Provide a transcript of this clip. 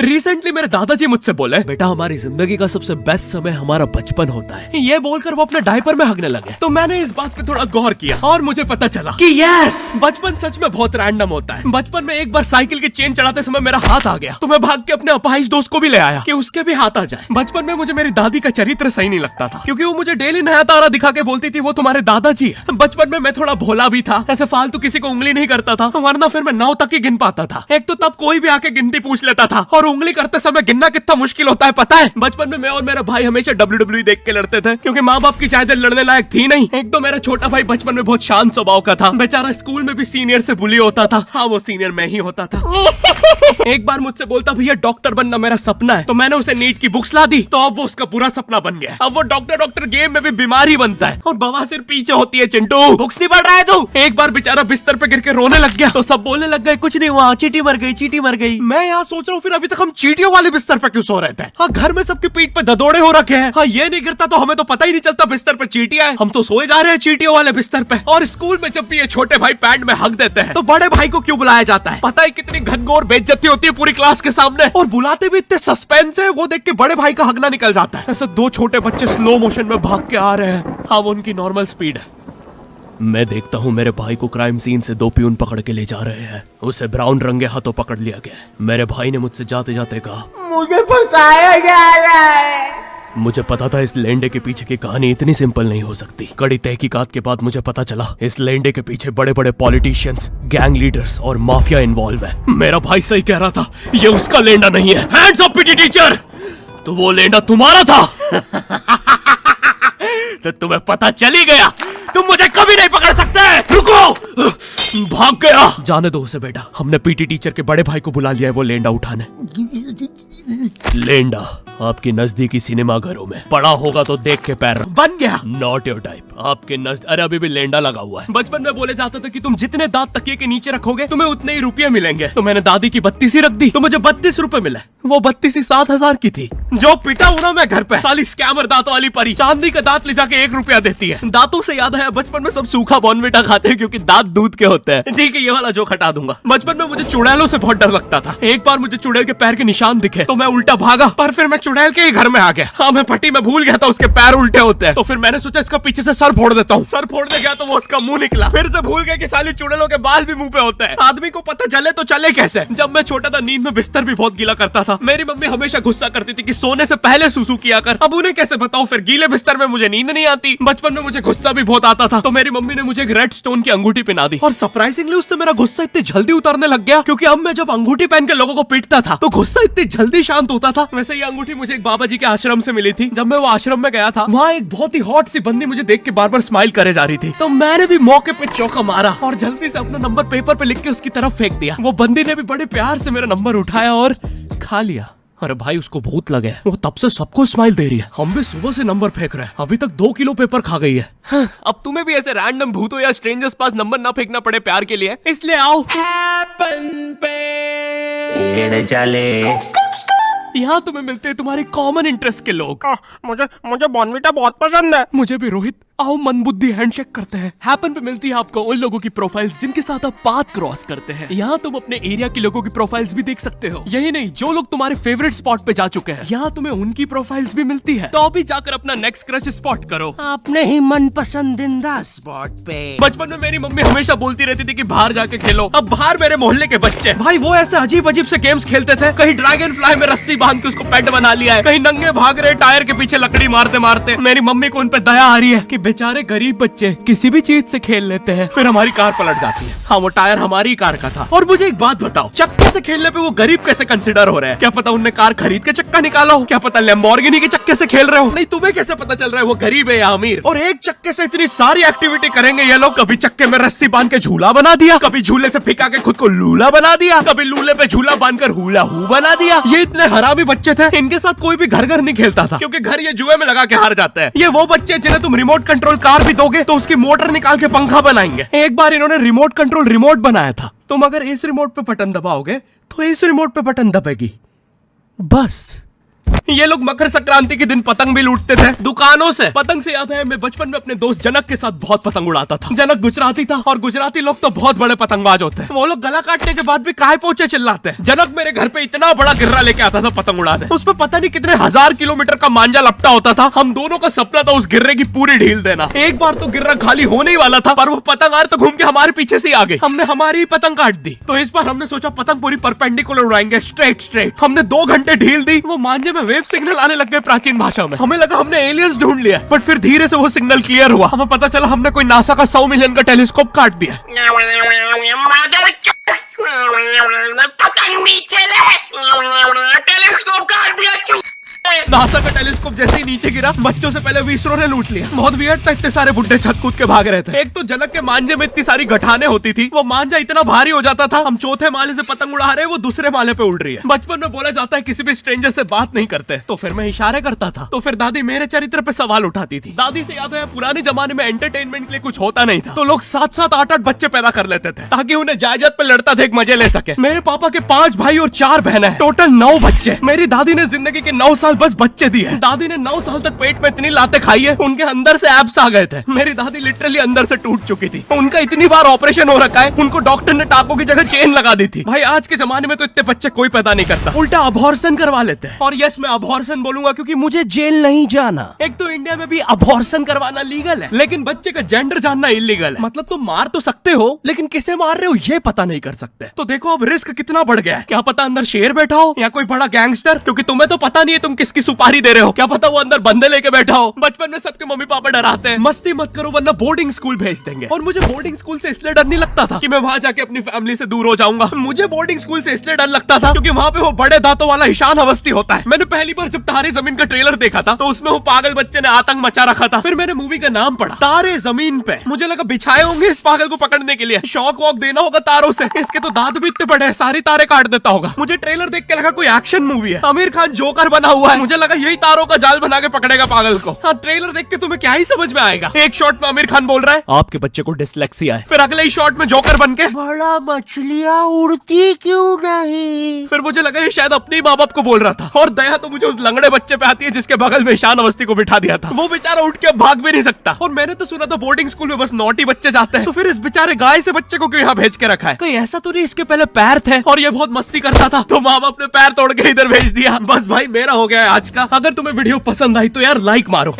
Recently मेरे दादाजी मुझसे बोले, बेटा हमारी जिंदगी का सबसे बेस्ट समय हमारा बचपन होता है। ये बोलकर वो अपने डायपर में हगने लगे। तो मैंने इस बात पे थोड़ा गौर किया और मुझे पता चला कि यस, बचपन सच में बहुत रैंडम होता है। बचपन में एक बार साइकिल की चेन चढ़ाते समय मेरा हाथ आ गया, तो मैं भाग के अपने अपाहिज दोस्त को भी ले आया कि उसके भी हाथ आ जाए। बचपन में मुझे मेरी दादी का चरित्र सही नहीं लगता था, क्योंकि वो मुझे डेली नया तारा दिखा के बोलती थी वो तुम्हारे दादाजी है। बचपन में मैं थोड़ा भोला भी था, ऐसे फालतू किसी को उंगली नहीं करता था, वरना फिर मैं 9 तक ही गिन पाता था। एक तो तब कोई भी आके गिनती पूछ लेता था, और उंगली करते समय गिनना कितना मुश्किल होता है पता है। बचपन में मैं और मेरा भाई हमेशा WWE देख के लड़ते थे, क्योंकि माँ बाप की जायदाद लड़ने लायक थी नहीं। एक तो मेरा छोटा भाई बचपन में बहुत शांत स्वभाव का था, बेचारा स्कूल में भी सीनियर से बुली होता था। हाँ, वो सीनियर मैं ही होता था। एक बार मुझसे बोलता, भैया डॉक्टर बनना मेरा सपना है। तो मैंने उसे नीट की बुक्स ला दी, तो अब वो उसका पूरा सपना बन गया। अब वो डॉक्टर गेम में भी बीमारी बनता है, और बवासीर पीछे होती है। चिंटू बुक्स नहीं पढ़ रहा है तू? एक बार बेचारा बिस्तर पे गिर के रोने लग गया, तो सब बोलने लग गए कुछ नहीं हुआ, चींटी मर गई, चींटी मर गई। मैं यहाँ सोच रहा हूँ फिर अभी तक हम चींटियों वाले बिस्तर पे क्यों सो रहे थे? हाँ, घर में सबकी पीठ पे ददोड़े हो रखे हैं। हाँ, ये नहीं गिरता तो हमें तो पता ही नहीं चलता बिस्तर पे चींटियां हैं। हम तो सोए जा रहे हैं चींटियों वाले बिस्तर पे। और स्कूल में जब भी ये छोटे भाई पैंट में हक देते हैं, तो बड़े भाई को क्यों बुलाया जाता है? पता है कितनी घनघोर बेइज्जती होती है पूरी क्लास के सामने, और बुलाते भी इतने सस्पेंस है, वो देख के बड़े भाई का हगना निकल जाता है। ऐसे 2 छोटे बच्चे स्लो मोशन में भाग के आ रहे हैं। हाँ, वो उनकी नॉर्मल स्पीड है। मैं देखता हूँ मेरे भाई को क्राइम सीन से 2 पियून पकड़ के ले जा रहे हैं। उसे ब्राउन रंगे हाथों पकड़ लिया गया। मेरे भाई ने मुझसे जाते जाते कहा, मुझे फंसाया जा रहा है। मुझे पता था इस लेंडे के पीछे की कहानी इतनी सिंपल नहीं हो सकती। कड़ी तहकीकात के बाद मुझे पता चला इस लेंडे के पीछे बड़े बड़े पॉलिटिशियंस, गैंग लीडर्स और माफिया इन्वॉल्व है। मेरा भाई सही कह रहा था, ये उसका लेंडा नहीं है। हैंड्स अप पीटी टीचर, तो वो लेंडा तुम्हारा था। तो तुम्हें पता चल ही गया, तुम मुझे कभी नहीं पकड़ सकते। रुको, भाग गया। जाने दो उसे बेटा, हमने पीटी टीचर के बड़े भाई को बुला लिया है वो लेंडा उठाने। लेंडा आपके नजदीकी सिनेमा घरों में पड़ा होगा तो देख के पैर बन गया। Not your type. आपके अरे अभी भी लेंडा लगा हुआ है। बचपन में बोले जाता था कि तुम जितने दांत तकिए के नीचे रखोगे तुम्हें उतने ही रुपये मिलेंगे। तो मैंने दादी की 32 रख दी, तो मुझे 32 रुपए मिले। वो 32 7,000 की थी। जो पिटा हूं मैं घर पे, साली स्कैमर दांतों वाली परी चांदी का दांत ले जाके 1 रुपया देती है। दांतों से याद है, बचपन में सब सूखा बॉर्नविटा खाते हैं क्योंकि दांत दूध के होते हैं। ठीक है, ये वाला जोक हटा दूंगा। बचपन में मुझे चुड़ैलों से बहुत डर लगता था। एक बार मुझे चुड़ैल के पैर के निशान दिखे तो मैं उल्टा भागा, पर फिर मैं चुड़ैल के ही घर में आ गया। हाँ, मैं पट्टी में भूल गया था उसके पैर उल्टे होते हैं। तो फिर मैंने सोचा इसका पीछे से सर फोड़ देता हूँ। सर फोड़ने गया तो वो उसका मुंह निकला। फिर से भूल गया कि साली चुड़ैलों के बाल भी मुंह पे होते हैं। आदमी को पता चले तो चले कैसे। जब मैं छोटा था नींद में बिस्तर भी बहुत गीला करता था। मेरी मम्मी हमेशा गुस्सा करती थी कि सोने से पहले सुसु किया कर। अब उन्हें कैसे बताऊं, फिर गीले बिस्तर में मुझे नींद नहीं आती। बचपन में मुझे गुस्सा भी बहुत आता था, तो मेरी मम्मी ने मुझे एक रेड स्टोन की अंगूठी पहना दी। और सरप्राइजिंगली उससे मेरा गुस्सा इतनी जल्दी उतरने लग गया, क्योंकि अब मैं जब अंगूठी पहन के लोगों को पीटता था तो गुस्सा इतनी जल्दी शांत होता था। वैसे ये अंगूठी मुझे एक बाबा जी के आश्रम से मिली थी। जब मैं वो आश्रम में गया था, वहाँ एक बहुत ही हॉट सी बंदी मुझे देख के बार बार स्माइल करे जा रही थी। तो मैंने भी मौके पे चौका मारा और जल्दी से अपना नंबर पेपर पे लिख के उसकी तरफ फेंक दिया। वो बंदी ने भी बड़े प्यार से मेरा नंबर उठाया और खा लिया। अरे भाई, उसको भूत लगे, वो तब से सबको स्माइल दे रही है। हम भी सुबह से नंबर फेंक रहे हैं, अभी तक 2 किलो पेपर खा गई है। अब तुम्हें भी ऐसे रैंडम भूतों या स्ट्रेंजर्स पास नंबर ना फेंकना पड़े प्यार के लिए, इसलिए आओ हैपन पे चले। यहाँ तुम्हें मिलते हैं तुम्हारे कॉमन इंटरेस्ट के लोग। मुझे बॉर्नविटा बहुत पसंद है। मुझे भी रोहित। आओ मन बुद्धि हैंडशेक करते हैं। हैपन पे मिलती है आपको उन लोगों की प्रोफाइल्स जिनके साथ आप पाथ क्रॉस करते हैं। यहाँ तुम अपने एरिया के लोगों की प्रोफाइल्स भी देख सकते हो। यही नहीं, जो लोग तुम्हारे फेवरेट स्पॉट पे जा चुके हैं, यहाँ तुम्हें उनकी प्रोफाइल्स भी मिलती है। तो अभी जाकर अपना नेक्स्ट क्रश स्पॉट करो अपने ही मन पसंदीदा स्पॉट पे। बचपन में मेरी मम्मी हमेशा बोलती रहती थी कि बाहर जाके खेलो। अब बाहर मेरे मोहल्ले के बच्चे भाई वो ऐसे अजीब अजीब से गेम्स खेलते थे। कहीं ड्रैगन फ्लाई में रस्सी बांध के उसको पेट बना लिया है, कहीं नंगे भाग रहे टायर के पीछे लकड़ी मारते मारते। मेरी मम्मी को उन पे दया आ रही है कि बेचारे गरीब बच्चे किसी भी चीज से खेल लेते हैं, फिर हमारी कार पलट जाती है। हाँ, वो टायर हमारी कार का था। और मुझे एक बात बताओ, चक्के से खेलने पे वो गरीब कैसे कंसिडर हो रहे हैं? क्या पता उनने कार खरीद के चक्का निकाला हो, क्या पता लैम्बोर्गिनी के चक्के से खेल रहे हो। नहीं, तुम्हें कैसे पता चल रहा है वो गरीब है या अमीर? और एक चक्के से इतनी सारी एक्टिविटी करेंगे ये लोग। कभी चक्के में रस्सी बांध के झूला बना दिया, कभी झूले से फिका के खुद को लूला बना दिया, कभी लूले पे झूला बांधकर हुला हू बना दिया। ये इतने हरामी बच्चे थे, इनके साथ कोई भी घर नहीं खेलता था, क्योंकि घर ये जुए में लगा के हार जाते हैं। ये वो बच्चे जिन्हें तुम रिमोट कंट्रोल कार भी दोगे तो उसकी मोटर निकाल के पंखा बनाएंगे। एक बार इन्होंने रिमोट कंट्रोल रिमोट बनाया था। तुम अगर इस रिमोट पे बटन दबाओगे तो इस रिमोट पे बटन दबेगी, बस। ये लोग मकर संक्रांति के दिन पतंग भी लूटते थे दुकानों से। पतंग से याद है मैं बचपन में अपने दोस्त जनक के साथ बहुत पतंग उड़ाता था। जनक गुजराती था और गुजराती लोग तो बहुत बड़े पतंगबाज होते हैं। वो लोग गला काटने के बाद भी काहे पहुंचे चिल्लाते हैं। जनक मेरे घर पे इतना बड़ा गिर्रा लेके आता था पतंग उड़ाने। उसपे पता नहीं कितने 1000 किलोमीटर का मांझा लपटा होता था। हम दोनों का सपना था उस गिर्रे की पूरी ढील देना। एक बार तो गिर्रा खाली होने ही वाला था पर वो पतंग आर तो घूम के हमारे पीछे से आ गई। हमने हमारी ही पतंग काट दी। तो इस बार हमने सोचा पतंग पूरी परपेंडिकुलर उड़ाएंगे, स्ट्रेट। हमने 2 घंटे ढील दी। वो मांझे में वेव सिग्नल आने लग गए प्राचीन भाषा में। हमें लगा हमने एलियंस ढूंढ लिया बट फिर धीरे से वो सिग्नल क्लियर हुआ। हमें पता चला हमने कोई नासा का 100 मिलियन का टेलीस्कोप काट दिया। पतंग नीचे ले, टेलीस्कोप काट दिया। नासा का टेलीस्कोप जैसे ही नीचे गिरा बच्चों से पहले विसरो ने लूट लिया। बहुत वियर्ड था, इतने सारे बुड्ढे छत कूद के भाग रहे थे। एक तो जनक के मांझे में इतनी सारी गठाने होती थी, वो मांझा इतना भारी हो जाता था। हम चौथे माले से पतंग उड़ा रहे हैं, वो दूसरे माले पे उड़ रही है। बचपन में बोला जाता है किसी भी स्ट्रेंजर से बात नहीं करते, तो फिर मैं इशारे करता था। तो फिर दादी मेरे चरित्र पे सवाल उठाती थी। दादी से याद है पुराने जमाने में एंटरटेनमेंट के लिए कुछ होता नहीं था, तो लोग 7-7, 8-8 बच्चे पैदा कर लेते थे ताकि उन्हें जायदाद पे लड़ता देख मजे ले सके। मेरे पापा के 5 भाई और 4 बहनें हैं, टोटल 9 बच्चे। मेरी दादी ने जिंदगी के 9 साल बस बच्चे दिए। दादी ने 9 साल तक पेट में इतनी लातें खाई है, उनके अंदर से एब्स आ गए थे। मेरी दादी लिटरली अंदर से टूट चुकी थी। उनका इतनी बार ऑपरेशन हो रखा है, उनको डॉक्टर ने टाकों की जगह चेन लगा दी थी। भाई आज के जमाने में तो इतने बच्चे कोई पैदा नहीं करता, उल्टा अबॉर्शन करवा लेते हैं। और यस मैं अबॉर्शन बोलूंगा क्योंकि मुझे जेल नहीं जाना। एक तो इंडिया में भी अबॉर्शन करवाना लीगल है, लेकिन बच्चे का जेंडर जानना इलीगल है। मतलब तुम मार तो सकते हो लेकिन किसे मार रहे हो ये पता नहीं कर सकते। तो देखो अब रिस्क कितना बढ़ गया है। क्या पता अंदर शेर बैठा हो या कोई बड़ा गैंगस्टर, क्योंकि तुम्हें तो पता नहीं है तुम किसकी सुपारी दे रहे हो। क्या पता वो अंदर बंदे लेके बैठा हो। बचपन में सबके मम्मी पापा डराते हैं मस्ती मत करो वरना बोर्डिंग स्कूल भेज देंगे। और मुझे बोर्डिंग स्कूल से इसलिए डर नहीं लगता था कि मैं वहां जाके अपनी फैमिली से दूर हो जाऊंगा। मुझे बोर्डिंग स्कूल से इसलिए डर लगता था क्योंकि वहां पे वो बड़े दांतों वाला ईशान अवस्थी होता है। मैंने पहली बार जब तारे जमीन का ट्रेलर देखा था तो उसमें वो पागल बच्चे ने आतंक मचा रखा था। फिर मैंने मूवी का नाम पढ़ा तारे जमीन पे। मुझे लगा बिछाए होंगे इस पागल को पकड़ने के लिए, शॉक वॉक देना होगा तारों से। इसके तो दांत भी इतने बड़े हैं, सारी तारे काट देता होगा। मुझे ट्रेलर देख के लगा कोई एक्शन मूवी है, आमिर खान जोकर बना हुआ है। मुझे लगा यही तारों का जाल बना के पकड़ेगा पागल को। हाँ ट्रेलर देख के तुम्हें क्या ही समझ में आएगा। एक शॉट में आमिर खान बोल रहा है आपके बच्चे को डिसलेक्सिया है, फिर अगले ही शॉट में जोकर बन के बड़ा मछलियां उड़ती क्यों नहीं। फिर मुझे लगा ये शायद अपने माँ बाप को बोल रहा था। और दया तो मुझे उस लंगड़े बच्चे पे आती है जिसके बगल में ईशान अवस्थी को बिठा दिया था। वो बेचारा उठ के भाग भी नहीं सकता। और मैंने तो सुना था बोर्डिंग स्कूल में बस नॉटी बच्चे जाते हैं, तो फिर इस बेचारे गाय से बच्चे को क्यों यहाँ भेज के रखा है। कहीं ऐसा तो नहीं इसके पहले पैर थे और ये बहुत मस्ती करता था तो माँ बाप ने पैर तोड़ के इधर भेज दिया। बस भाई मेरा हो गया है आज का। अगर तुम्हें वीडियो पसंद आई तो यार लाइक मारो,